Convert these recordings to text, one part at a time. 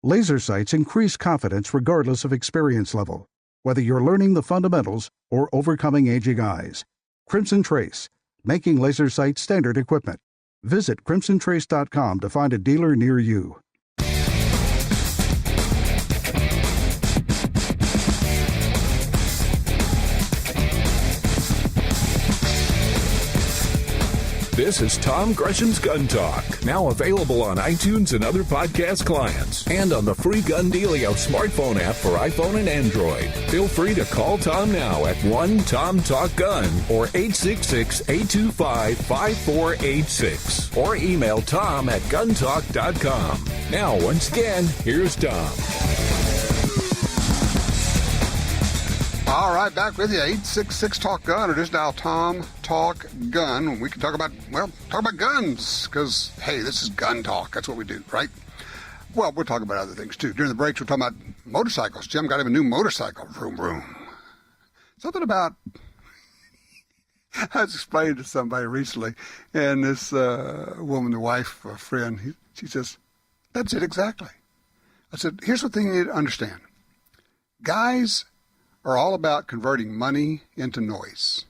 Laser sights increase confidence regardless of experience level, whether you're learning the fundamentals or overcoming aging eyes. Crimson Trace, making laser sight standard equipment. Visit crimsontrace.com to find a dealer near you. This is Tom Gresham's Gun Talk, now available on iTunes and other podcast clients, and on the free GunDealio smartphone app for iPhone and Android. Feel free to call Tom now at 1-TOM-TALK-GUN or 866-825-5486, or email Tom at guntalk.com. Now, once again, here's Tom. All right, back with you, 866-TALK-GUN, or just dial Tom Talk Gun. We can talk about guns, because, hey, this is gun talk. That's what we do, right? Well, we'll talk about other things, too. During the breaks, we're talking about motorcycles. Jim got him a new motorcycle. Vroom, vroom. Something about... I was explaining to somebody recently, and this woman, the wife, a friend, she says, that's it exactly. I said, here's the thing you need to understand. Guys are all about converting money into noise.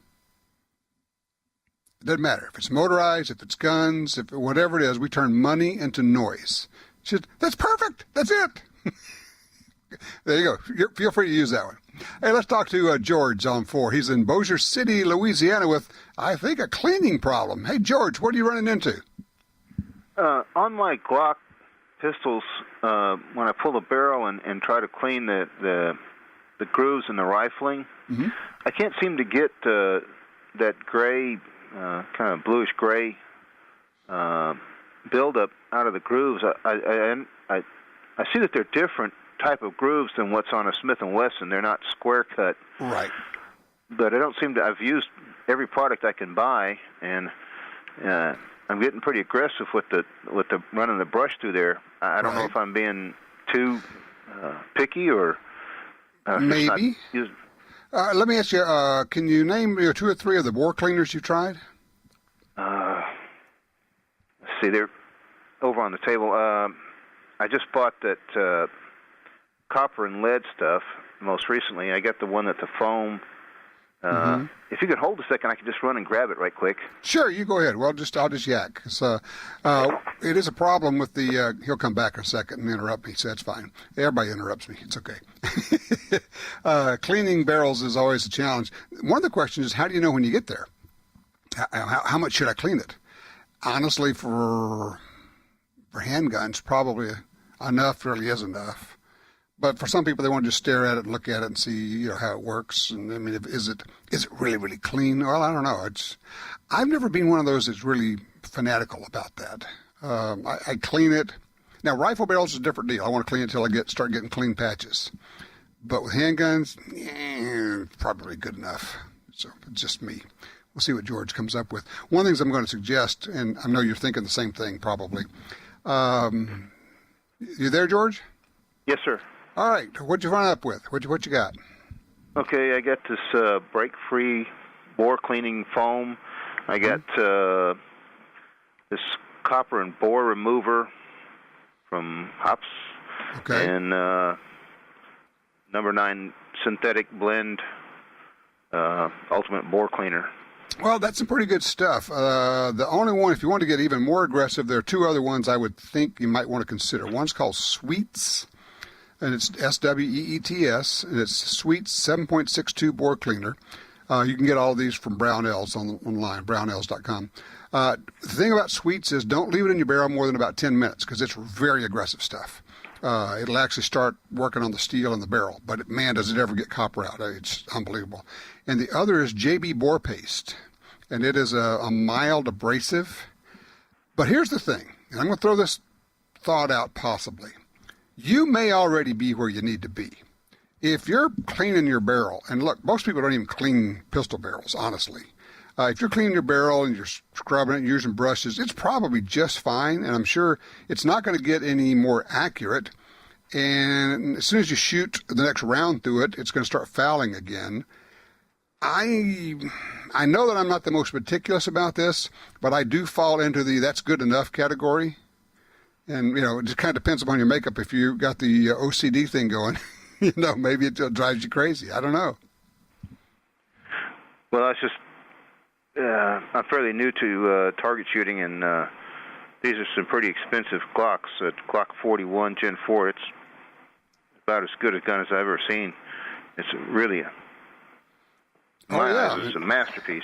It doesn't matter if it's motorized, if it's guns, if whatever it is, we turn money into noise. She said, that's perfect. That's it. There you go. Feel free to use that one. Hey, let's talk to George on 4. He's in Bossier City, Louisiana with, I think, a cleaning problem. Hey, George, what are you running into? On my Glock pistols, when I pull the barrel and try to clean the grooves in the rifling, I can't seem to get that gray, kind of bluish gray buildup out of the grooves. I see that they're different type of grooves than what's on a Smith & Wesson. They're not square cut. Right. But I don't seem to. I've used every product I can buy, and I'm getting pretty aggressive with the running the brush through there. I don't know if I'm being too picky or. Maybe. Let me ask you, can you name 2 or 3 of the bore cleaners you tried? Let's see, they're over on the table. I just bought that copper and lead stuff most recently. I got the one that's a foam. If you could hold a second, I could just run and grab it right quick. Sure, you go ahead. Well, I'll just yak. So, it is a problem with the, he'll come back in a second and interrupt me, so that's fine. Everybody interrupts me. It's okay. Cleaning barrels is always a challenge. One of the questions is, how do you know when you get there? How much should I clean it? Honestly, for handguns, probably enough really is enough. But for some people, they want to just stare at it and look at it and see, how it works. And I mean, is it really, really clean? Well, I don't know. I've never been one of those that's really fanatical about that. I clean it. Now, rifle barrels is a different deal. I want to clean it until I start getting clean patches. But with handguns, probably good enough. So it's just me. We'll see what George comes up with. One of the things I'm going to suggest, and I know you're thinking the same thing probably. You there, George? Yes, sir. All right. What'd you run up with? What you got? Okay, I got this break-free bore cleaning foam. I got this copper and bore remover from Hops. Okay. And number 9 synthetic blend ultimate bore cleaner. Well, that's some pretty good stuff. The only one, if you want to get even more aggressive, there are 2 other ones I would think you might want to consider. One's called Sweets, and it's SWEETS, and it's Sweets 7.62 bore cleaner. You can get all of these from Brownells online, brownells.com. The thing about Sweets is don't leave it in your barrel more than about 10 minutes because it's very aggressive stuff. It'll actually start working on the steel in the barrel, but man, does it ever get copper out. It's unbelievable. And the other is JB Bore Paste, and it is a mild abrasive. But here's the thing, and I'm going to throw this thought out possibly. You may already be where you need to be. If you're cleaning your barrel, and look, most people don't even clean pistol barrels, honestly. If you're cleaning your barrel and you're scrubbing it and using brushes, it's probably just fine, and I'm sure it's not going to get any more accurate. And as soon as you shoot the next round through it, it's going to start fouling again. I know that I'm not the most meticulous about this, but I do fall into the that's good enough category. And, it just kind of depends upon your makeup. If you got the OCD thing going, maybe it drives you crazy. I don't know. Well, it's just I'm fairly new to target shooting, and these are some pretty expensive Glocks. Glock 41 Gen 4, it's about as good a gun as I've ever seen. It's really, it's a masterpiece.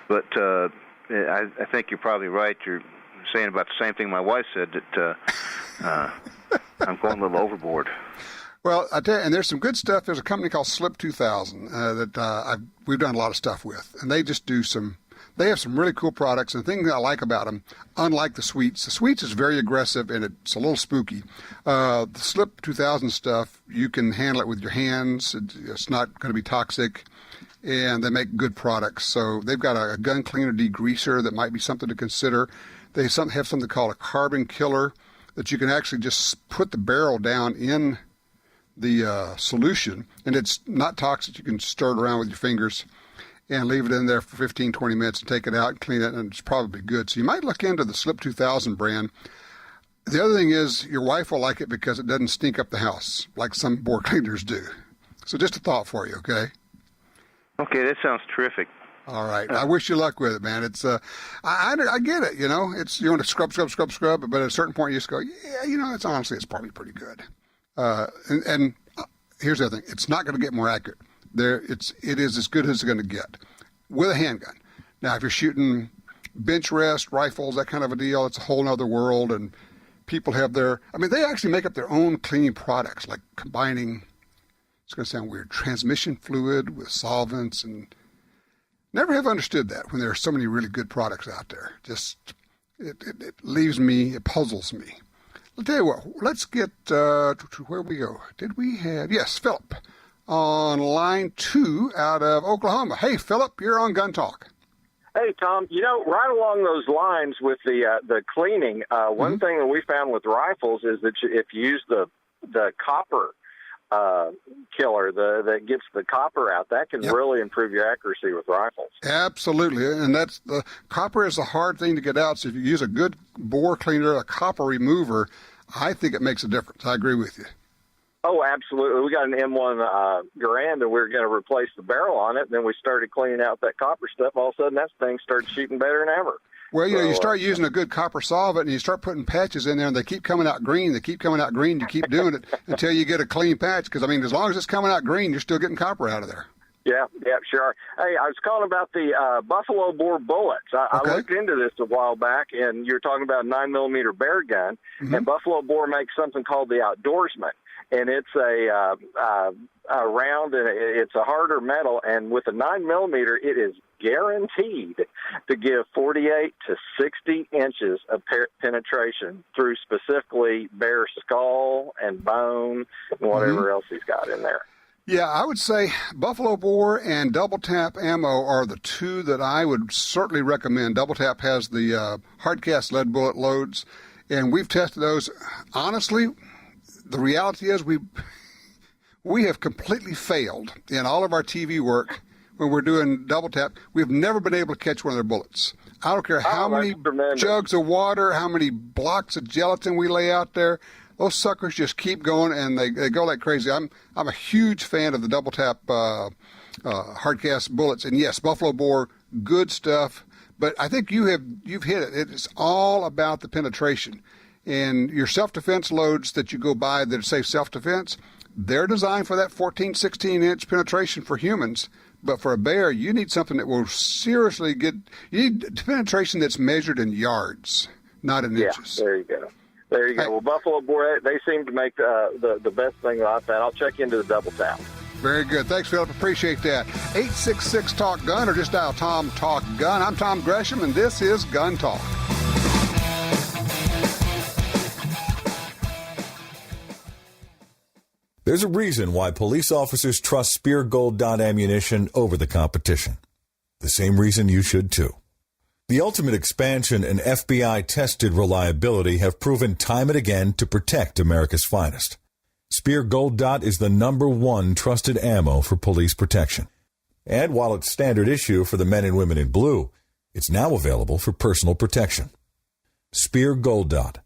But I think you're probably right. You're saying about the same thing my wife said, that I'm going a little overboard. Well, I tell you, and there's some good stuff. There's a company called Slip 2000 that we've done a lot of stuff with, and they just do they have some really cool products. And the thing that I like about them, unlike the Sweets is very aggressive and it's a little spooky. The Slip 2000 stuff, you can handle it with your hands. It's not going to be toxic, and they make good products. So they've got a gun cleaner degreaser that might be something to consider. They have something called a carbon killer that you can actually just put the barrel down in the solution, and it's not toxic. You can stir it around with your fingers and leave it in there for 15, 20 minutes and take it out and clean it, and it's probably good. So you might look into the Slip 2000 brand. The other thing is your wife will like it because it doesn't stink up the house like some bore cleaners do. So just a thought for you, okay? Okay, that sounds terrific. All right. I wish you luck with it, man. It's I get it, It's you want to scrub, but at a certain point you just go, yeah, it's probably pretty good. And here's the other thing. It's not going to get more accurate. It is as good as it's going to get with a handgun. Now, if you're shooting bench rest, rifles, that kind of a deal, it's a whole other world. And people have they actually make up their own cleaning products, like combining, it's going to sound weird, transmission fluid with solvents. And never have understood that when there are so many really good products out there. Just, it puzzles me. I'll tell you what, let's get to where we go. Yes, Philip on line 2 out of Oklahoma. Hey, Philip, you're on Gun Talk. Hey, Tom, right along those lines with the cleaning, one thing that we found with rifles is that if you use the copper killer that gets the copper out, that can really improve your accuracy with rifles. Absolutely, and that's the copper is a hard thing to get out. So if you use a good bore cleaner, a copper remover, I think it makes a difference. I agree with you. Oh, absolutely. We got an M1 Garand, and we were going to replace the barrel on it. And then we started cleaning out that copper stuff. All of a sudden, that thing started shooting better than ever. Well, you start using a good copper solvent, and you start putting patches in there, and they keep coming out green. You keep doing it until you get a clean patch. Because, as long as it's coming out green, you're still getting copper out of there. Yeah, sure. Hey, I was calling about the buffalo bore bullets. I looked into this a while back, and you're talking about a 9mm bear gun, and Buffalo Bore makes something called the Outdoorsman. And it's a round, and it's a harder metal. And with a 9mm, it is guaranteed to give 48 to 60 inches of penetration through specifically bear skull and bone and whatever else he's got in there. Yeah, I would say Buffalo Bore and Double Tap ammo are the two that I would certainly recommend. Double Tap has the hardcast lead bullet loads, and we've tested those. Honestly, the reality is we have completely failed in all of our TV work when we're doing Double Tap. We've never been able to catch one of their bullets. I don't care how many jugs of water, how many blocks of gelatin we lay out there. Those suckers just keep going, and they go like crazy. I'm a huge fan of the Double Tap hardcast bullets. And yes, Buffalo Bore, good stuff. But I think you've hit it. It's all about the penetration. And your self-defense loads that you go buy that say self-defense, they're designed for that 14, 16-inch penetration for humans. But for a bear, you need something that will seriously you need penetration that's measured in yards, not in inches. There you go. There you go. Well, Buffalo Bore, they seem to make the best thing that I've found. I'll check into the Double Tap. Very good. Thanks, Philip. Appreciate that. 866-TALK-GUN or just dial Tom Talk Gun. I'm Tom Gresham, and this is Gun Talk. There's a reason why police officers trust Spear Gold Dot ammunition over the competition. The same reason you should too. The ultimate expansion and FBI-tested reliability have proven time and again to protect America's finest. Spear Gold Dot is the #1 trusted ammo for police protection. And while it's standard issue for the men and women in blue, it's now available for personal protection. Spear Gold Dot.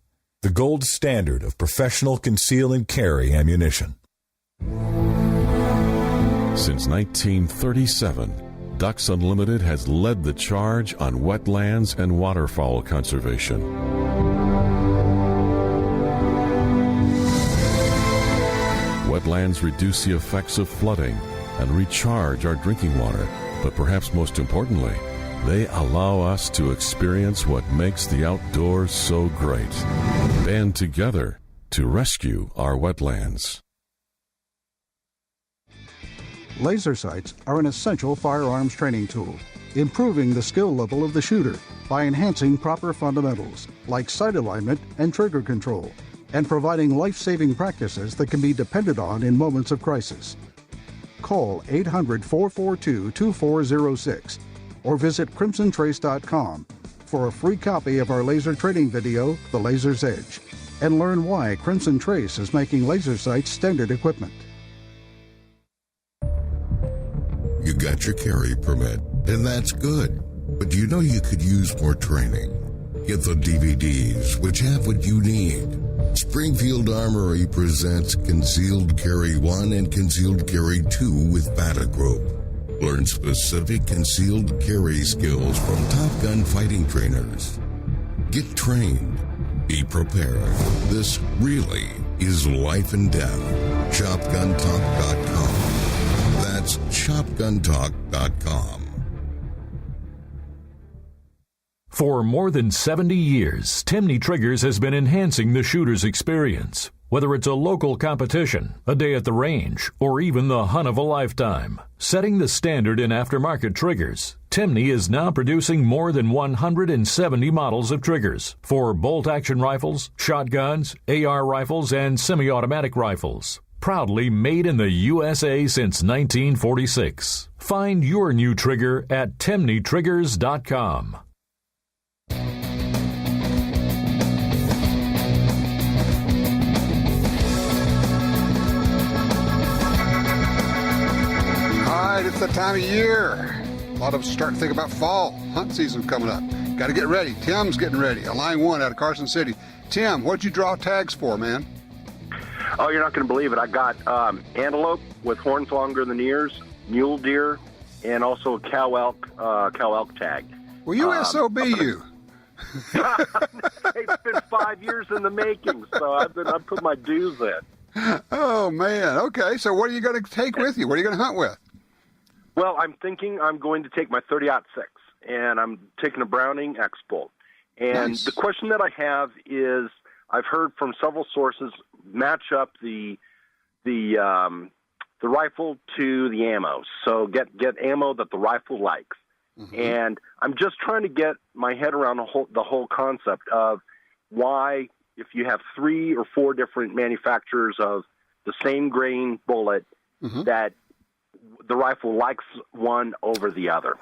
the gold standard of professional conceal and carry ammunition. Since 1937, Ducks Unlimited has led the charge on wetlands and waterfowl conservation. Wetlands reduce the effects of flooding and recharge our drinking water, but perhaps most importantly, they allow us to experience what makes the outdoors so great. Band together to rescue our wetlands. Laser sights are an essential firearms training tool, improving the skill level of the shooter by enhancing proper fundamentals like sight alignment and trigger control, and providing life-saving practices that can be depended on in moments of crisis. Call 800-442-2406 or visit crimsontrace.com for a free copy of our laser training video, The Laser's Edge, and learn why Crimson Trace is making laser sights standard equipment. You got your carry permit, and that's good. But you know you could use more training. Get the DVDs, which have what you need. Springfield Armory presents Concealed Carry 1 and Concealed Carry 2 with Bata Group. Learn specific concealed carry skills from Top Gun fighting trainers. Get trained. Be prepared. This really is life and death. ShopGunTalk.com. That's ShopGunTalk.com. For more than 70 years, Timney Triggers has been enhancing the shooter's experience. Whether it's a local competition, a day at the range, or even the hunt of a lifetime. Setting the standard in aftermarket triggers, Timney is now producing more than 170 models of triggers for bolt-action rifles, shotguns, AR rifles, and semi-automatic rifles. Proudly made in the USA since 1946. Find your new trigger at TimneyTriggers.com. It's that time of year. A lot of us start to think about fall. Hunt season coming up. Got to get ready. Tim's getting ready. A line 1 out of Carson City. Tim, what'd you draw tags for, man? Oh, you're not going to believe it. I got antelope with horns longer than ears, mule deer, and also a cow elk tag. Well, you SOB you. It's been 5 years in the making, so I've put my dues in. Oh, man. Okay, so what are you going to take with you? What are you going to hunt with? Well, I'm thinking I'm going to take my 30-06, and I'm taking a Browning X-Bolt. And nice. The question that I have is, I've heard from several sources, match up the rifle to the ammo. So get ammo that the rifle likes. Mm-hmm. And I'm just trying to get my head around the whole concept of why, if you have 3 or 4 different manufacturers of the same grain bullet, mm-hmm. that the rifle likes one over the other.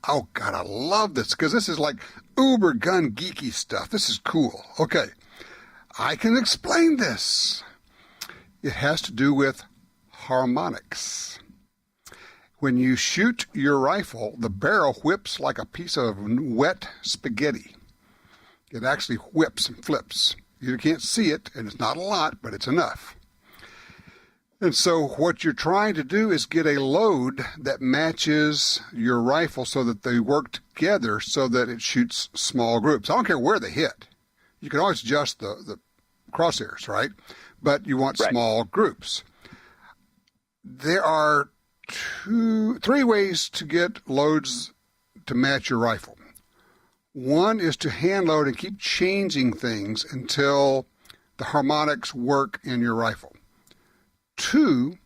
Oh, God, I love this, because this is like uber gun geeky stuff. This is cool. Okay, I can explain this. It has to do with harmonics. When you shoot your rifle, the barrel whips like a piece of wet spaghetti. It actually whips and flips. You can't see it, and it's not a lot, but it's enough. And so what you're trying to do is get a load that matches your rifle so that they work together so that it shoots small groups. I don't care where they hit. You can always adjust the crosshairs, right? But you want small groups. There are 3 ways to get loads to match your rifle. One is to hand load and keep changing things until the harmonics work in your rifle. 2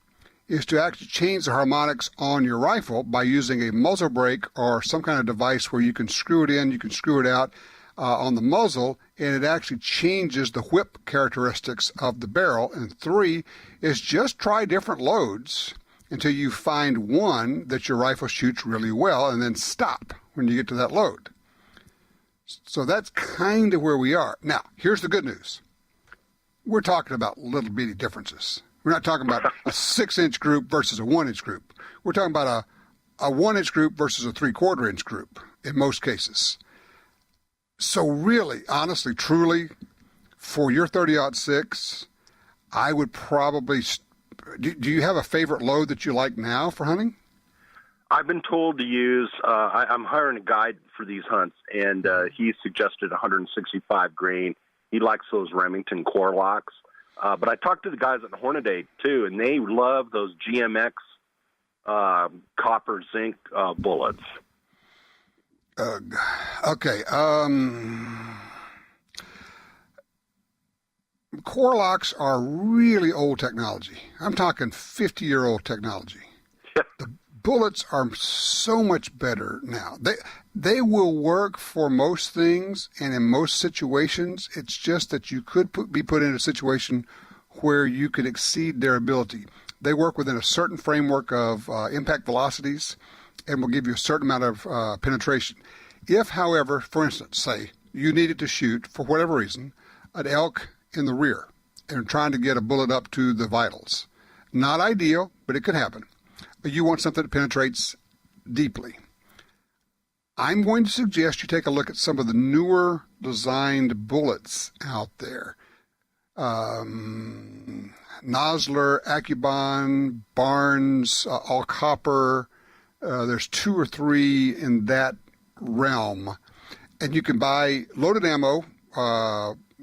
is to actually change the harmonics on your rifle by using a muzzle brake or some kind of device where you can screw it in, you can screw it out on the muzzle, and it actually changes the whip characteristics of the barrel. And 3 is just try different loads until you find one that your rifle shoots really well, and then stop when you get to that load. So that's kind of where we are. Now, here's the good news. We're talking about little bitty differences. We're not talking about a 6-inch group versus a 1-inch group. We're talking about a 1-inch group versus a 3/4 inch group in most cases. So really, honestly, truly, For your 30-06, I would probably. Do you have a favorite load that you like now for hunting? I've been told to use. I'm hiring a guide for these hunts, and he suggested 165 grain. He likes those Remington core locks. But I talked to the guys at Hornady too, and they love those GMX copper zinc bullets. Okay. Core locks are really old technology. I'm talking 50-year-old technology. The bullets are so much better now. They will work for most things and in most situations. It's just that you could be put in a situation where you could exceed their ability. They work within a certain framework of impact velocities and will give you a certain amount of penetration. If, however, for instance, say you needed to shoot, for whatever reason, an elk in the rear and trying to get a bullet up to the vitals. Not ideal, but it could happen. You want something that penetrates deeply. I'm going to suggest you take a look at some of the newer designed bullets out there. Nosler, Accubon, Barnes, all copper. There's 2 or 3 in that realm. And you can buy loaded ammo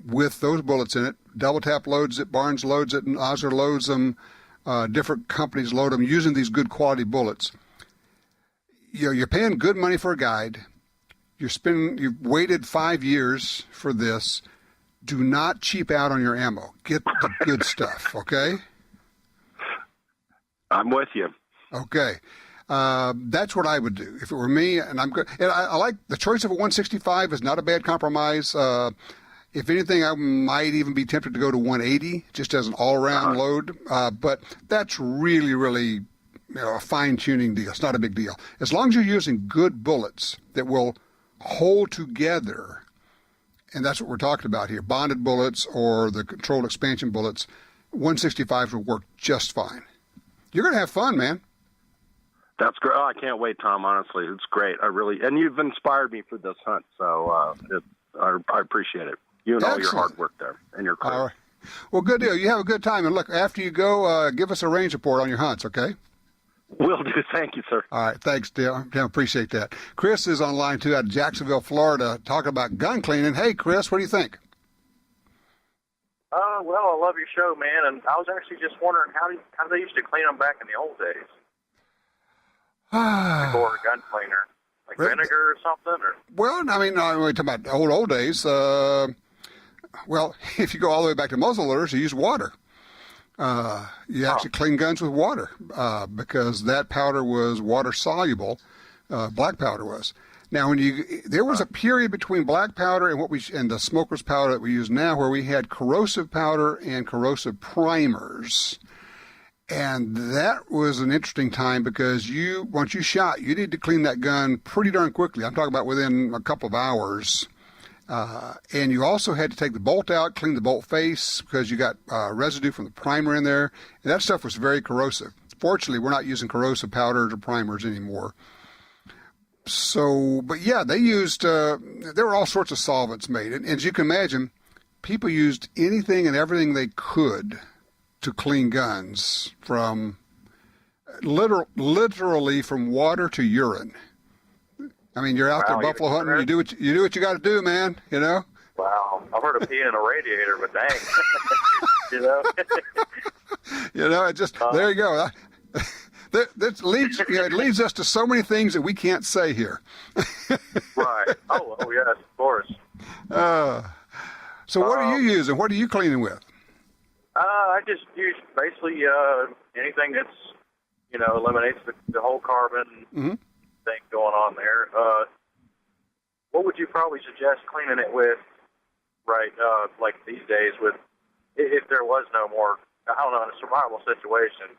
with those bullets in it. Double Tap loads it, Barnes loads it, and Nosler loads them. Different companies load them using these good quality bullets. You're paying good money for a guide. You've waited 5 years for this. Do not cheap out on your ammo. Get the good stuff, okay? I'm with you. Okay. That's what I would do if it were me. And I'm good. And I like the choice of a 165 is not a bad compromise. If anything, I might even be tempted to go to 180 just as an all-around load. But that's really, really a fine-tuning deal. It's not a big deal. As long as you're using good bullets that will hold together, and that's what we're talking about here, bonded bullets or the controlled expansion bullets, 165s will work just fine. You're going to have fun, man. That's great. Oh, I can't wait, Tom, honestly. It's great. And you've inspired me for this hunt, so I appreciate it. You and all your hard work there and your crew. All right. Well, good deal. You have a good time. And look, after you go, give us a range report on your hunts, okay? Will do. Thank you, sir. All right. Thanks, Dale. Appreciate that. Chris is on line 2 out of Jacksonville, Florida, talking about gun cleaning. Hey, Chris, what do you think? Well, I love your show, man. And I was actually just wondering how they used to clean them back in the old days. Before a gun cleaner. Like vinegar or something? Or? Well, I mean, we're talking about old days. Well, if you go all the way back to muzzleloaders, you use water. You actually clean guns with water because that powder was water soluble. Black powder was. Now, there was a period between black powder and the smoker's powder that we use now, where we had corrosive powder and corrosive primers. And that was an interesting time because once you shot, you need to clean that gun pretty darn quickly. I'm talking about within a couple of hours. And you also had to take the bolt out, clean the bolt face because you got residue from the primer in there. And that stuff was very corrosive. Fortunately, we're not using corrosive powders or primers anymore. So, but yeah, they used, there were all sorts of solvents made. And as you can imagine, people used anything and everything they could to clean guns, from literally from water to urine. I mean, you're out there buffalo hunting. You do what you got to do, man. You know. Wow, I've heard of peeing in a radiator, but dang, you know. You know, it just there you go. That leads it leads us to so many things that we can't say here. Right. Oh yes, of course. So what are you using? What are you cleaning with? I just use basically anything that's, eliminates the whole carbon thing going on there. What would you probably suggest cleaning it with, right, like these days if there was no more, I don't know, in a survival situation,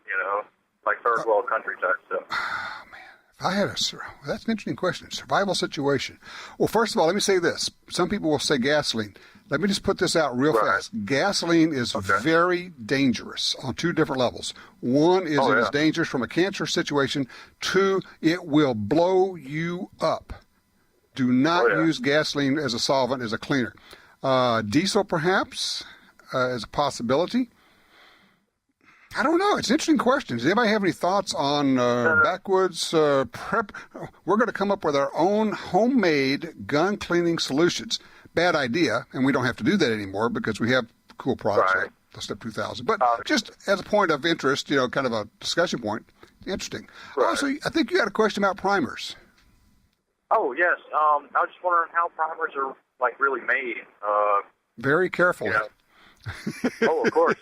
like third world country type stuff? Oh, man. If I had that's an interesting question. Survival situation. Well, first of all, let me say this. Some people will say gasoline. Let me just put this out real fast. Gasoline is very dangerous on 2 different levels. One is it is dangerous from a cancer situation. 2, it will blow you up. Do not use gasoline as a solvent, as a cleaner. Diesel, perhaps, is a possibility. I don't know. It's an interesting question. Does anybody have any thoughts on backwoods prep? We're going to come up with our own homemade gun cleaning solutions. Bad idea, and we don't have to do that anymore because we have cool products like the Step 2000. But just as a point of interest, kind of a discussion point, interesting. Right. Also, I think you had a question about primers. Oh, yes. I was just wondering how primers are, really made. Very carefully. Oh, of course.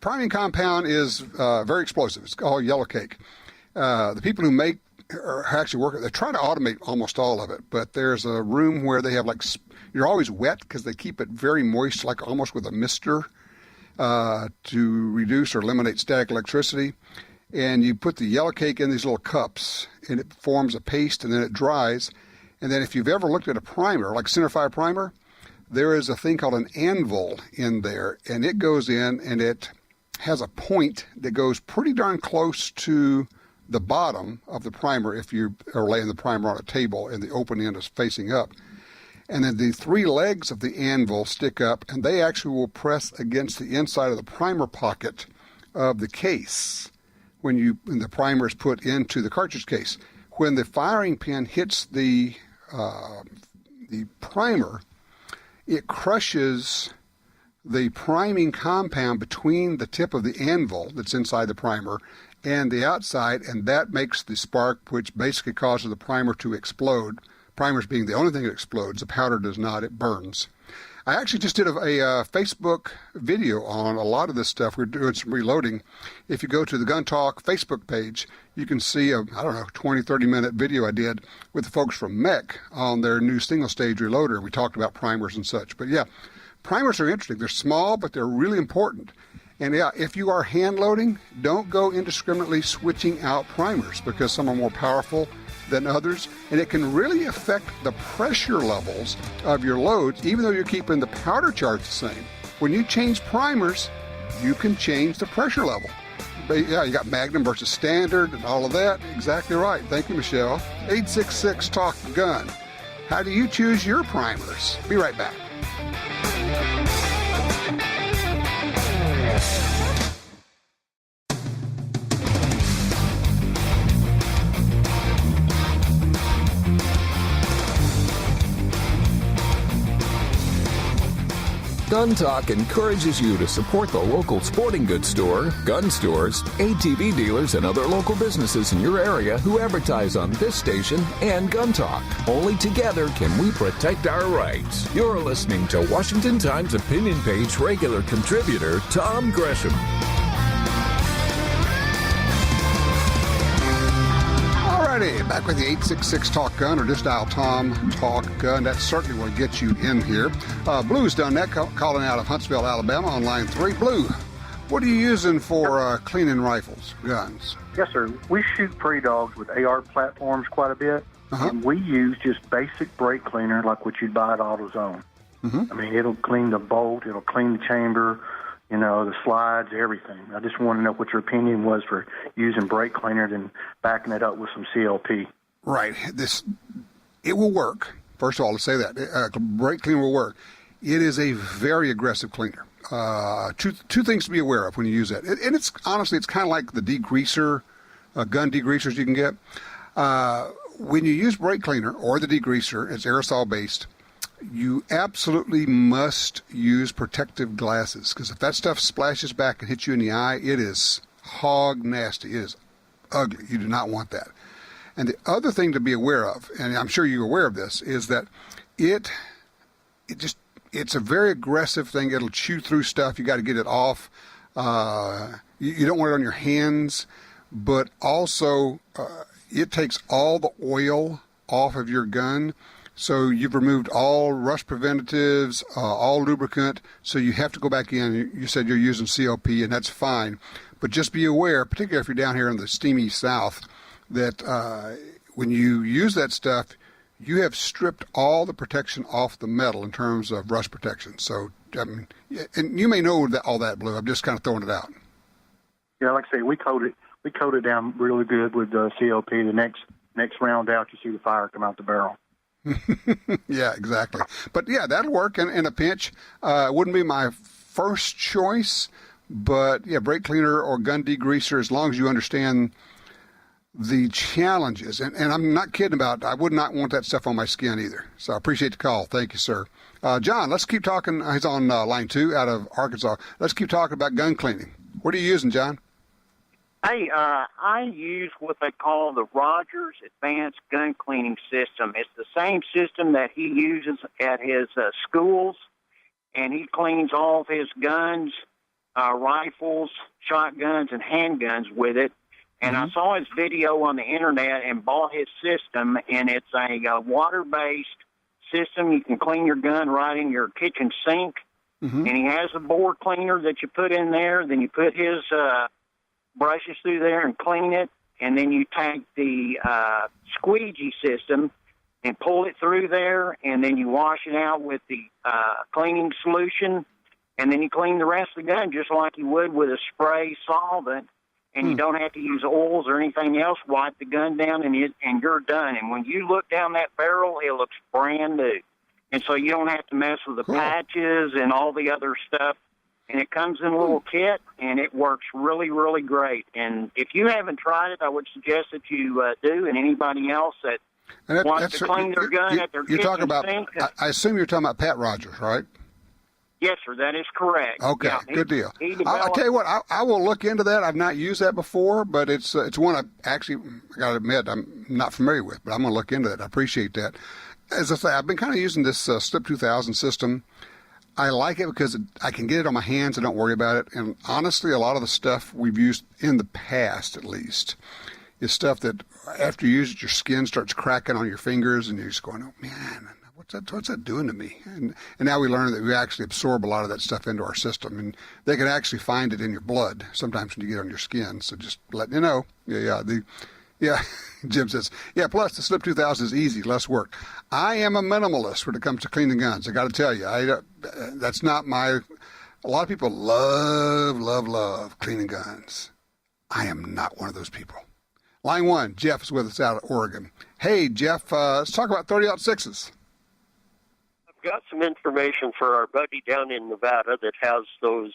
Priming compound is very explosive. It's called yellow cake. The people who make or actually work, they try to automate almost all of it, but there's a room where they have you're always wet because they keep it very moist, like almost with a mister to reduce or eliminate static electricity. And you put the yellow cake in these little cups, and it forms a paste, and then it dries. And then if you've ever looked at a primer, like centerfire primer, there is a thing called an anvil in there, and it goes in, and it has a point that goes pretty darn close to the bottom of the primer if you are laying the primer on a table and the open end is facing up. And then the three legs of the anvil stick up, and they actually will press against the inside of the primer pocket of the case when the primer is put into the cartridge case. When the firing pin hits the primer, it crushes the priming compound between the tip of the anvil that's inside the primer and the outside, and that makes the spark, which basically causes the primer to explode. Primers being the only thing that explodes. The powder does not. It burns. I actually just did a Facebook video on a lot of this stuff. We're doing some reloading. If you go to the Gun Talk Facebook page, you can see a, 20, 30-minute video I did with the folks from MEC on their new single-stage reloader. We talked about primers and such. But, yeah, primers are interesting. They're small, but they're really important. And, yeah, if you are hand-loading, don't go indiscriminately switching out primers because some are more powerful than others, and it can really affect the pressure levels of your loads, even though you're keeping the powder charge the same. When you change primers, you can change the pressure level. But, yeah, you got Magnum versus Standard and all of that. Exactly right. Thank you, Michelle. 866 Talk Gun. How do you choose your primers? Be right back. Gun Talk encourages you to support the local sporting goods store, gun stores, ATV dealers, and other local businesses in your area who advertise on this station and Gun Talk. Only together can we protect our rights. You're listening to Washington Times opinion page regular contributor Tom Gresham. Back with the 866 Talk Gun, or just dial Tom Talk Gun. That certainly will get you in here. Blue's done that, calling out of Huntsville, Alabama on line 3. Blue, what are you using for cleaning rifles, guns? Yes, sir. We shoot prairie dogs with AR platforms quite a bit, and we use just basic brake cleaner like what you'd buy at AutoZone. I mean, it'll clean the bolt, it'll clean the chamber, the slides, everything. I just want to know what your opinion was for using brake cleaner and backing it up with some CLP. Right. It will work. First of all, to say that. Brake cleaner will work. It is a very aggressive cleaner. Two things to be aware of when you use that. And it's honestly, it's kind of like the degreaser, gun degreasers you can get. When you use brake cleaner or the degreaser, it's aerosol-based, you absolutely must use protective glasses, because if that stuff splashes back and hits you in the eye, it is hog nasty. It is ugly. You do not want that. And the other thing to be aware of, and I'm sure you're aware of this, is that it's a very aggressive thing. It'll chew through stuff. You got to get it off. You don't want it on your hands, but also it takes all the oil off of your gun. So you've removed all rust preventatives, all lubricant, so you have to go back in. You said you're using CLP, and that's fine. But just be aware, particularly if you're down here in the steamy south, that when you use that stuff, you have stripped all the protection off the metal in terms of rust protection. So, and you may know all that, Blue. I'm just kind of throwing it out. Yeah, like I say, we coat it down really good with CLP. The next round out, you see the fire come out the barrel. Yeah, exactly. But yeah, that'll work in a pinch. It wouldn't be my first choice, but yeah, brake cleaner or gun degreaser, as long as you understand the challenges. And I'm not kidding about it. I would not want that stuff on my skin either. So I appreciate the call. Thank you, sir. John, let's keep talking. He's on line 2 out of Arkansas. Let's keep talking about gun cleaning. What are you using, John? Hey, I use what they call the Rogers Advanced Gun Cleaning System. It's the same system that he uses at his schools, and he cleans all of his guns, rifles, shotguns, and handguns with it. And I saw his video on the internet and bought his system, and it's a water-based system. You can clean your gun right in your kitchen sink, and he has a board cleaner that you put in there. Then you put his brushes through there and clean it, and then you take the squeegee system and pull it through there, and then you wash it out with the cleaning solution, and then you clean the rest of the gun just like you would with a spray solvent, and you don't have to use oils or anything else. Wipe the gun down, and you're done. And when you look down that barrel, it looks brand new. And so you don't have to mess with the patches and all the other stuff. And it comes in a little kit, and it works really, really great. And if you haven't tried it, I would suggest that you do, and anybody else that wants to clean their gun at their kitchen sink. I assume you're talking about Pat Rogers, right? Yes, sir, that is correct. Okay, yeah, good deal. I'll tell you what, I will look into that. I've not used that before, but it's one I got to admit, I'm not familiar with, but I'm going to look into that. I appreciate that. As I say, I've been kind of using this Slip 2000 system. I like it because I can get it on my hands. I don't worry about it. And honestly, a lot of the stuff we've used in the past, at least, is stuff that after you use it, your skin starts cracking on your fingers, and you're just going, oh, man, what's that doing to me? And now we learn that we actually absorb a lot of that stuff into our system. And they can actually find it in your blood sometimes when you get on your skin. So just letting you know. Yeah, Jim says, yeah, plus the Slip 2000 is easy, less work. I am a minimalist when it comes to cleaning guns. I got to tell you, that's not a lot of people love cleaning guns. I am not one of those people. Line 1, Jeff is with us out of Oregon. Hey, Jeff, let's talk about 30-06s. I've got some information for our buddy down in Nevada that has those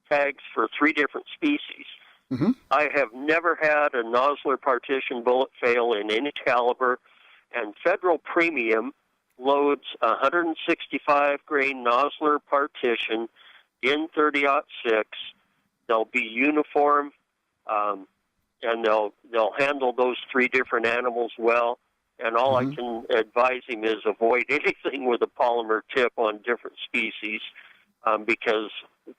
tags for 3 different species. I have never had a Nosler partition bullet fail in any caliber, and Federal Premium loads a 165 grain Nosler partition in 30-06. They'll be uniform, and they'll handle those 3 different animals well. And all I can advise him is avoid anything with a polymer tip on different species, because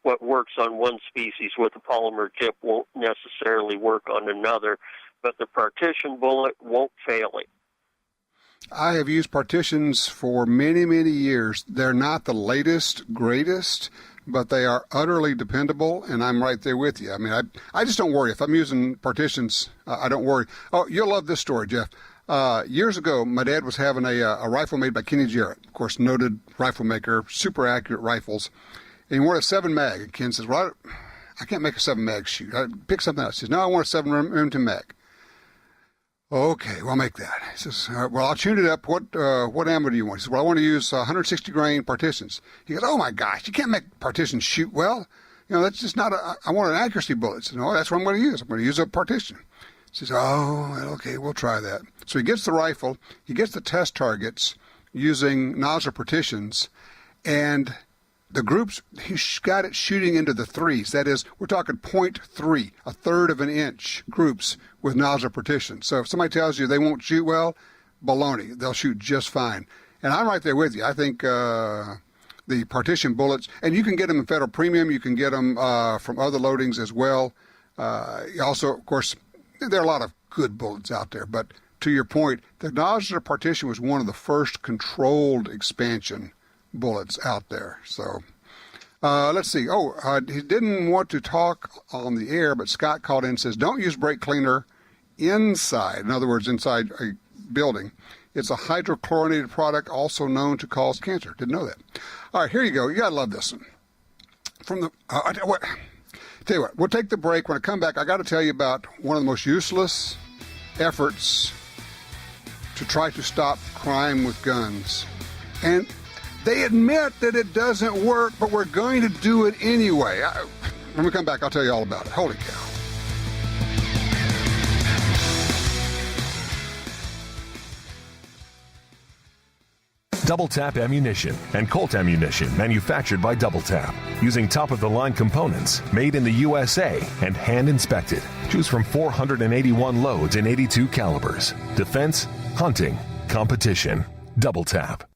what works on one species with a polymer tip won't necessarily work on another, but the partition bullet won't fail it. I have used partitions for many, many years. They're not the latest, greatest, but they are utterly dependable, and I'm right there with you. I mean, I just don't worry. If I'm using partitions, I don't worry. Oh, you'll love this story, Jeff. Years ago, my dad was having a rifle made by Kenny Jarrett, of course, noted rifle maker, super accurate rifles. And he wanted a 7 mag. And Ken says, well, I can't make a 7 mag shoot. I pick something else. He says, no, I want a 7 Remington mag. Okay, well, I'll make that. He says, all right, well, I'll tune it up. What ammo do you want? He says, well, I want to use 160 grain partitions. He goes, oh my gosh, you can't make partitions shoot well. That's just not I want an accuracy bullet. He says, no, that's what I'm going to use. I'm going to use a partition. He says, oh, okay, we'll try that. So he gets the rifle. He gets the test targets using Nosler partitions, and the groups, he's got it shooting into the 3s. That is, we're talking 0.3, a third of an inch groups with Nosler partitions. So if somebody tells you they won't shoot well, baloney. They'll shoot just fine. And I'm right there with you. I think the partition bullets, and you can get them in Federal Premium. You can get them from other loadings as well. Also, of course, there are a lot of good bullets out there. But to your point, the Nosler partition was one of the first controlled expansion bullets out there. So let's see. He didn't want to talk on the air, but Scott called in and says, don't use brake cleaner inside. In other words, inside a building. It's a hydrochlorinated product also known to cause cancer. Didn't know that. All right, here you go. You got to love this one. From the tell you what, we'll take the break. When I come back, I got to tell you about one of the most useless efforts to try to stop crime with guns. And they admit that it doesn't work, but we're going to do it anyway. When we come back, I'll tell you all about it. Holy cow. Double Tap Ammunition and Colt Ammunition manufactured by Double Tap using top-of-the-line components made in the USA and hand-inspected. Choose from 481 loads in 82 calibers. Defense, hunting, competition. Double Tap.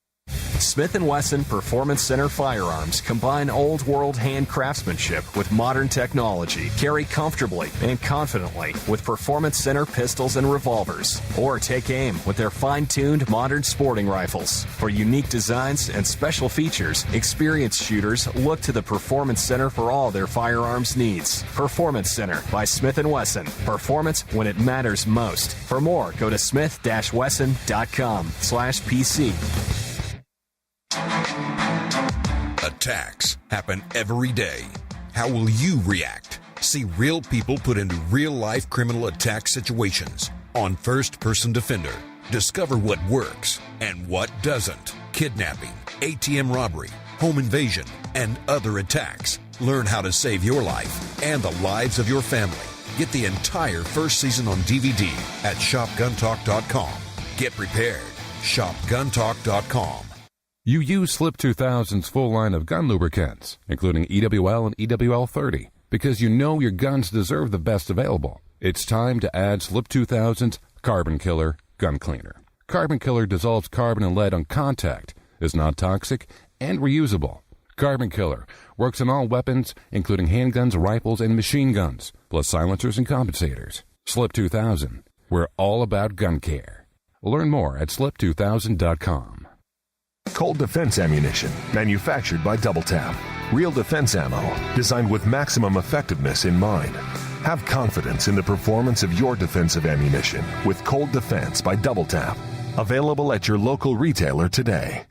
Smith & Wesson Performance Center firearms combine old-world hand craftsmanship with modern technology. Carry comfortably and confidently with Performance Center pistols and revolvers. Or take aim with their fine-tuned modern sporting rifles. For unique designs and special features, experienced shooters look to the Performance Center for all their firearms needs. Performance Center by Smith & Wesson. Performance when it matters most. For more, go to smith-wesson.com/PC. Attacks happen every day. How will you react? See real people put into real-life criminal attack situations on First Person Defender. Discover what works and what doesn't. Kidnapping, ATM robbery, home invasion, and other attacks. Learn how to save your life and the lives of your family. Get the entire first season on DVD at shopguntalk.com. Get prepared. shopguntalk.com. You use Slip 2000's full line of gun lubricants, including EWL and EWL 30, because you know your guns deserve the best available. It's time to add Slip 2000's Carbon Killer Gun Cleaner. Carbon Killer dissolves carbon and lead on contact, is not toxic, and reusable. Carbon Killer works on all weapons, including handguns, rifles, and machine guns, plus silencers and compensators. Slip 2000. We're all about gun care. Learn more at slip2000.com. Colt Defense Ammunition, manufactured by Double Tap. Real defense ammo, designed with maximum effectiveness in mind. Have confidence in the performance of your defensive ammunition with Colt Defense by Double Tap. Available at your local retailer today.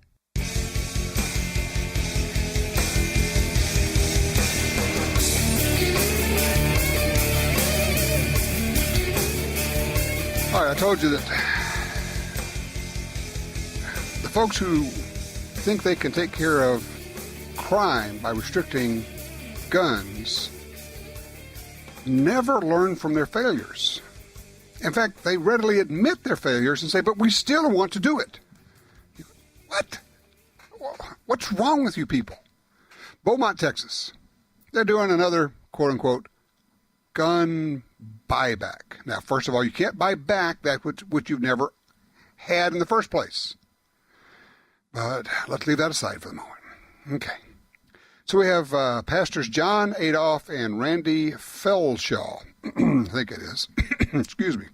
All right, I told you that the folks who think they can take care of crime by restricting guns never learn from their failures. In fact, they readily admit their failures and say, but we still want to do it. What? What's wrong with you people? Beaumont, Texas. They're doing another, quote-unquote, gun buyback. Now, first of all, you can't buy back that which you've never had in the first place. But let's leave that aside for the moment. Okay. So we have Pastors John Adolph and Randy Felshaw. I think it is. Excuse me.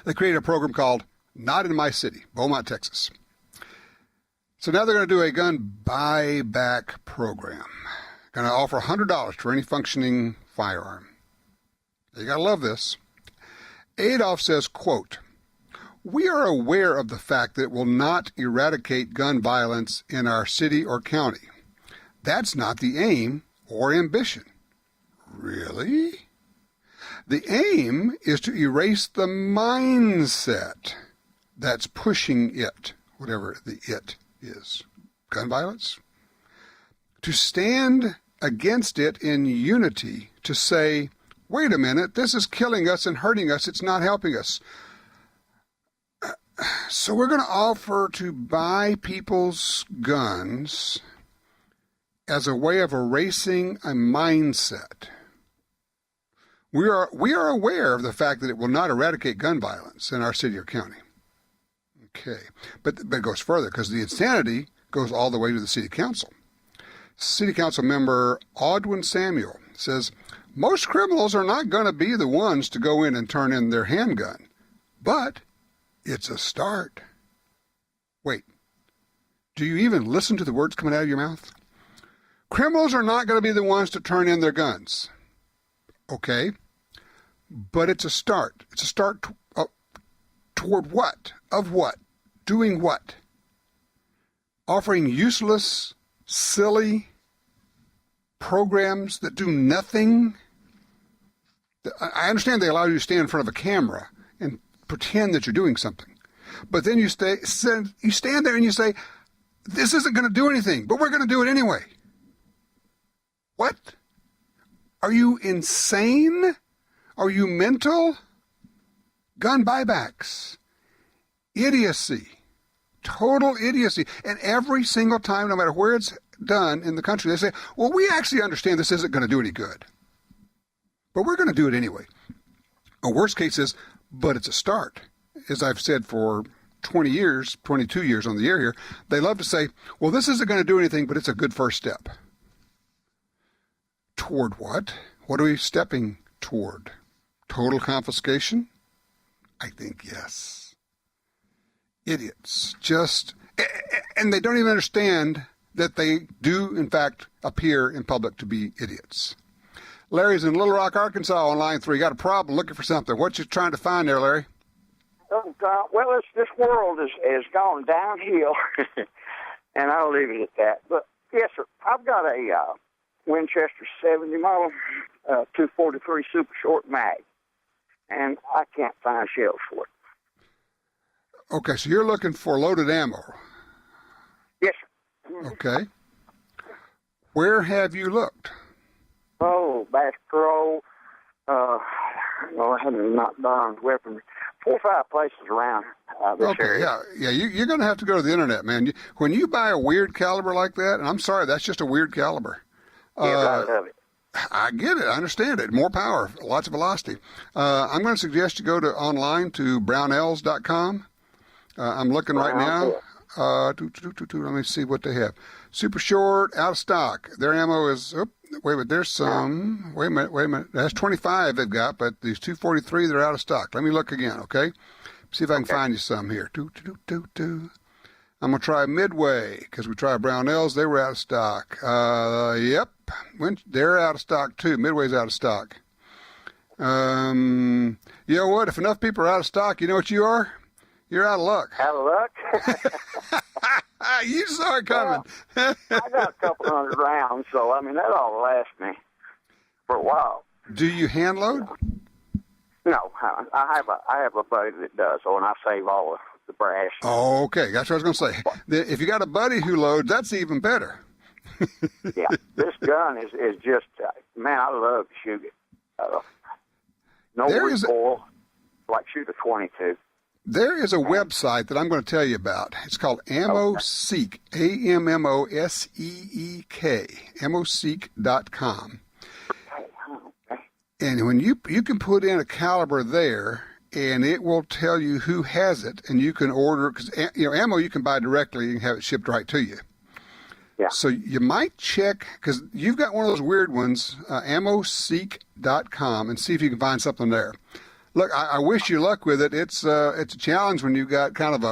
They created a program called Not in My City, Beaumont, Texas. So now they're going to do a gun buyback program. Going to offer $100 for any functioning firearm. You got to love this. Adolph says, quote, "We are aware of the fact that it will not eradicate gun violence in our city or county. That's not the aim or ambition." Really? The aim is to erase the mindset that's pushing it, whatever the it is. Gun violence? To stand against it in unity, to say, wait a minute, this is killing us and hurting us, it's not helping us. So we're going to offer to buy people's guns as a way of erasing a mindset. We are aware of the fact that it will not eradicate gun violence in our city or county. Okay, but it goes further because the insanity goes all the way to the city council. City council member Audwin Samuel says, most criminals are not going to be the ones to go in and turn in their handgun, but it's a start. Wait, do you even listen to the words coming out of your mouth? Criminals are not going to be the ones to turn in their guns. Okay, but it's a start. It's a start toward what? Of what? Doing what? Offering useless, silly programs that do nothing? I understand they allow you to stand in front of a camera and pretend that you're doing something. But then you stand there and you say, this isn't going to do anything, but we're going to do it anyway. What? Are you insane? Are you mental? Gun buybacks. Idiocy. Total idiocy. And every single time, no matter where it's done in the country, they say, well, we actually understand this isn't going to do any good, but we're going to do it anyway. A worst case is, but it's a start. As I've said for 20 years, 22 years on the air here, they love to say, well, this isn't going to do anything, but it's a good first step. Toward what? What are we stepping toward? Total confiscation? I think yes. Idiots. And they don't even understand that they do, in fact, appear in public to be idiots. Larry's in Little Rock, Arkansas on line 3. Got a problem looking for something. What you trying to find there, Larry? Well, this world has gone downhill, and I'll leave it at that. But, yes, sir, I've got a Winchester 70 model 243 super short mag, and I can't find shells for it. Okay, so you're looking for loaded ammo. Yes, sir. Okay. Where have you looked? Oh, Bass Pro, I have not darned weapons. 4 or 5 places around this area. Yeah. You're going to have to go to the internet, man. When you buy a weird caliber like that, and I'm sorry, that's just a weird caliber. Yeah, I love it. I get it. I understand it. More power, lots of velocity. I'm going to suggest you go online to brownells.com. I'm looking right now. Let me see what they have. Super short, out of stock. Their ammo is, wait a minute, there's some, wait a minute. That's 25 they've got, but these 243, they're out of stock. Let me look again, okay? See if I can find you some here. I'm going to try Midway, because we tried Brownells. They were out of stock. Yep, they're out of stock too. Midway's out of stock. You know what? If enough people are out of stock, you know what you are? You're out of luck. Out of luck? You saw it coming. Well, I got a couple hundred rounds, so, I mean, that ought to last me for a while. Do you hand load? No, I have a buddy that does, and I save all the brass. Oh, okay. That's what I was going to say. If you got a buddy who loads, that's even better. Yeah, this gun is just, man, I love to shoot it. No recoil, like shoot a 22. There is a website that I'm going to tell you about. It's called AmmoSeek, AMMOSEEK, AmmoSeek.com. And when you can put in a caliber there, and it will tell you who has it, and you can order, because ammo you can buy directly and have it shipped right to you. Yeah. So you might check, because you've got one of those weird ones, AmmoSeek.com, and see if you can find something there. Look, I wish you luck with it. It's a challenge when you've got kind of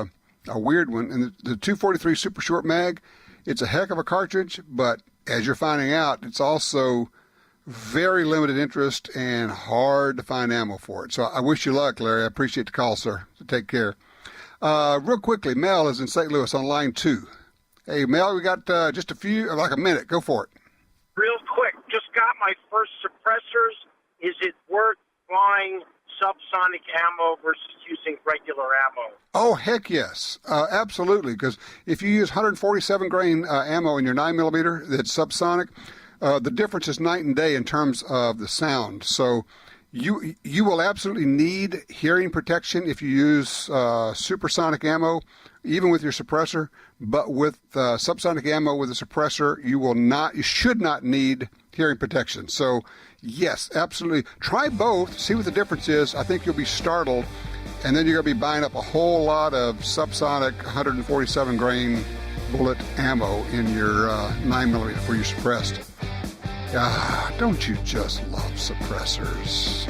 a weird one. And the 243 Super Short Mag, it's a heck of a cartridge, but as you're finding out, it's also very limited interest and hard to find ammo for it. So I wish you luck, Larry. I appreciate the call, sir. So take care. Real quickly, Mel is in St. Louis on line 2. Hey, Mel, we got just a minute. Go for it. Real quick, just got my first suppressors. Is it worth buying subsonic ammo versus using regular ammo? Oh, heck yes. Absolutely. Because if you use 147 grain ammo in your 9mm that's subsonic, the difference is night and day in terms of the sound. So you will absolutely need hearing protection if you use supersonic ammo, even with your suppressor. But with subsonic ammo with a suppressor, you should not need hearing protection. So yes, absolutely. Try both. See what the difference is. I think you'll be startled. And then you're going to be buying up a whole lot of subsonic 147 grain bullet ammo in your 9mm for your suppressed. Don't you just love suppressors?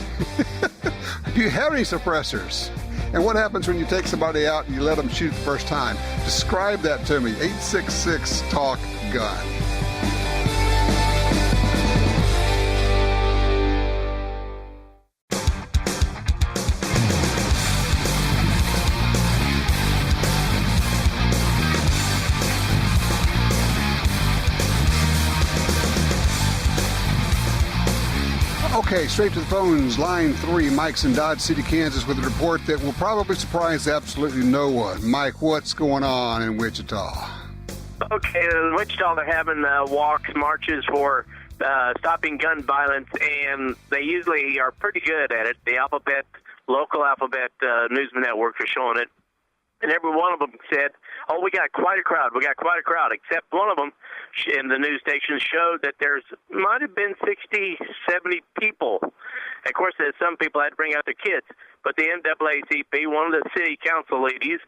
Do you have any suppressors? And what happens when you take somebody out and you let them shoot the first time? Describe that to me. 866-TALK-GUN. Okay, straight to the phones. Line 3, Mike's in Dodge City, Kansas, with a report that will probably surprise absolutely no one. Mike, what's going on in Wichita? Okay, in Wichita, they're having walks, marches for stopping gun violence, and they usually are pretty good at it. The local Alphabet Newsman Network are showing it. And every one of them said, we got quite a crowd. We got quite a crowd, except one of them in the news station showed that might have been 60, 70 people. Of course, there's some people had to bring out their kids. But the NAACP, one of the city council ladies,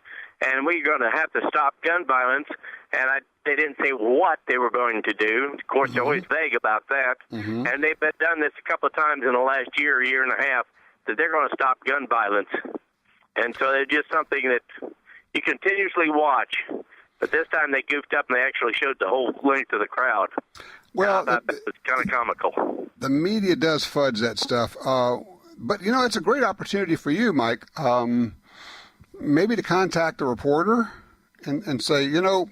and we're going to have to stop gun violence. And they didn't say what they were going to do. Of course, they're always vague about that. And they've done this a couple of times in the last year and a half, that they're going to stop gun violence. And so they're just something that you continuously watch. But this time they goofed up and they actually showed the whole length of the crowd. Well, that was kind of comical. The media does fudge that stuff. But, it's a great opportunity for you, Mike, maybe to contact a reporter and say, the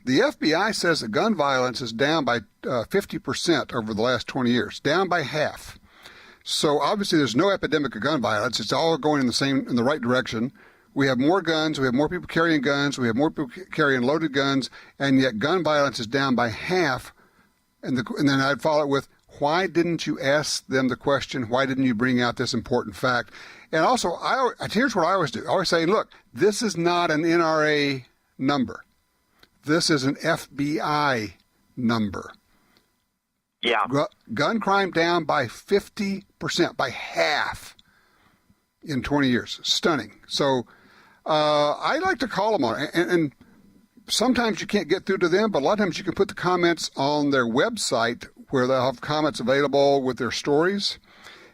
FBI says that gun violence is down by 50% over the last 20 years, down by half. So obviously there's no epidemic of gun violence. It's all going in the right direction. We have more guns. We have more people carrying guns. We have more people carrying loaded guns, and yet gun violence is down by half. And then I'd follow it with, why didn't you ask them the question? Why didn't you bring out this important fact? And also, here's what I always do. I always say, look, this is not an NRA number. This is an FBI number. Yeah. Gun crime down by 50%, by half in 20 years. Stunning. So I like to call them on it. And sometimes you can't get through to them, but a lot of times you can put the comments on their website where they'll have comments available with their stories.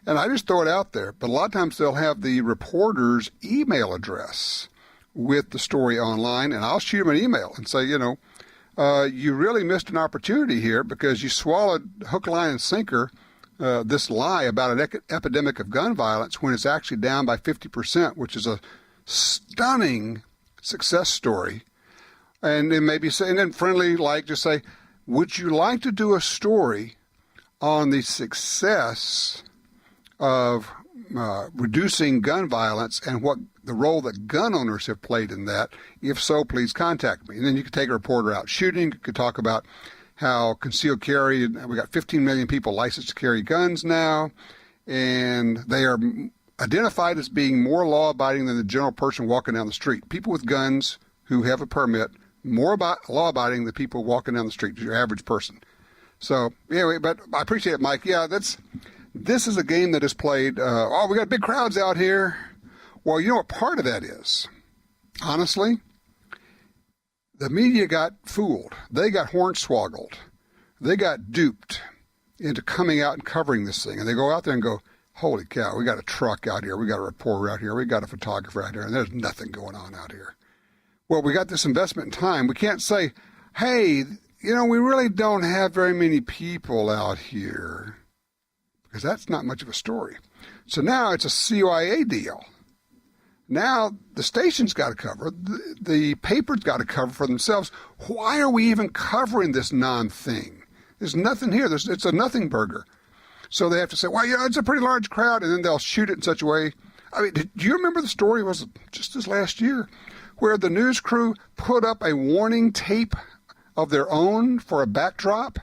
And I just throw it out there. But a lot of times they'll have the reporter's email address with the story online, and I'll shoot them an email and say, you really missed an opportunity here because you swallowed hook, line, and sinker this lie about an epidemic of gun violence when it's actually down by 50%, which is a stunning success story. And then maybe say, and then friendly, just say, would you like to do a story on the success of reducing gun violence and what the role that gun owners have played in that? If so, please contact me. And then you could take a reporter out shooting. You could talk about how concealed carry, we got 15 million people licensed to carry guns now, and they are identified as being more law-abiding than the general person walking down the street. People with guns who have a permit, more law-abiding than people walking down the street, your average person. So, anyway, but I appreciate it, Mike. Yeah, this is a game that is played, we got big crowds out here. Well, you know what part of that is? Honestly, the media got fooled. They got hornswoggled. They got duped into coming out and covering this thing. And they go out there and go, holy cow, we got a truck out here. We got a reporter out here. We got a photographer out here. And there's nothing going on out here. Well, we got this investment in time. We can't say, hey, we really don't have very many people out here, because that's not much of a story. So now it's a CYA deal. Now the station's got to cover, the paper's got to cover for themselves. Why are we even covering this non-thing? There's nothing here. It's a nothing burger. So they have to say, well, it's a pretty large crowd, and then they'll shoot it in such a way. I mean, do you remember the story? It was just this last year where the news crew put up a warning tape of their own for a backdrop.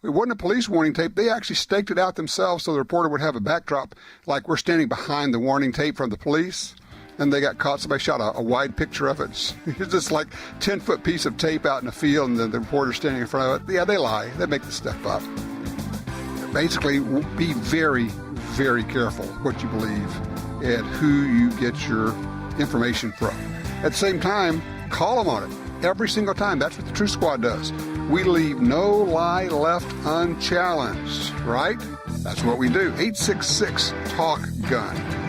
It wasn't a police warning tape. They actually staked it out themselves so the reporter would have a backdrop like we're standing behind the warning tape from the police. And they got caught. Somebody shot a wide picture of it. It's just like 10-foot piece of tape out in the field, and then the reporter's standing in front of it. Yeah, they lie. They make this stuff up. Basically, be very, very careful what you believe and who you get your information from. At the same time, call them on it every single time. That's what the Truth Squad does. We leave no lie left unchallenged, right? That's what we do. 866-TALK-GUN.